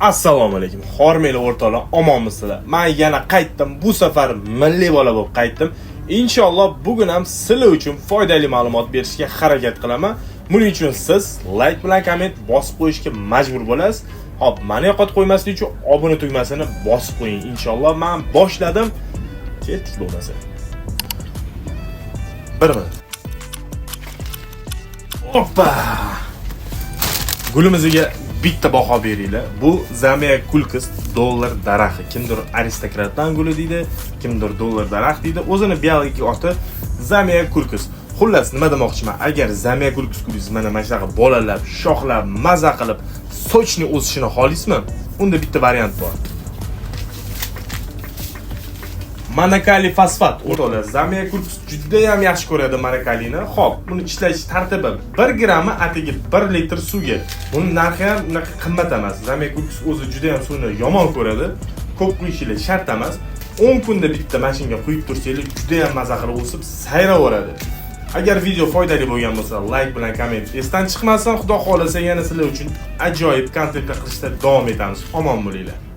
Assalomu alaykum. Hormeli o'rtoqlar, omonmisizlar? Men yana qaytdim. Bu safar milliy bola bo'lib qaytdim. Inshaalloh bugun ham sizlar uchun foydali ma'lumot berishga harakat qilaman. Buning uchun siz like bilan komment bosib qo'yishga majbur bo'lasiz. Hop, meni yo'qotib qo'ymaslik uchun obuna tugmasini bosib qo'ying. Inshaalloh men boshladim. Ketdik bo'lmasa. 1 minut. Hoppa! Gulimizga bitta baho beringlar. Bu Zamia Kulkus dollar daraxti. Kimdir aristokratdan guli deydi, kimdir dollar daraxt deydi. O'zini biologik oti Zamia Kulkus. Xullas, nima demoqchiman? Agar Zamia Kulkus gulingiz mana shunaqa bolalab, shoxlab, maza qilib, sochni o'sishini xohlaysizmi? Unda bitta variant bor. Manakali fosfat o'rtoqlar, Zamia Kulkus juda ham yaxshi ko'radi manakalini. Xo'p, buni ishlash tartibi 1 grammi atiga 1 litr suvga. Buni narxi ham unaqa qimmat emas. Zamia Kulkus o'zi juda ham suvni yomon ko'radi. Ko'p quyishingiz shart emas. 10 kunda bitta mashinga quyib tursanglar juda ham maza qilib o'sib sayraveradi. Agar video foydali bo'lgan bo'lsa, like bilan komment esdan chiqmasin. Xudo xolasa yana sizlar uchun ajoyib kontentlar qilishda davom etamiz. Omon bo'linglar.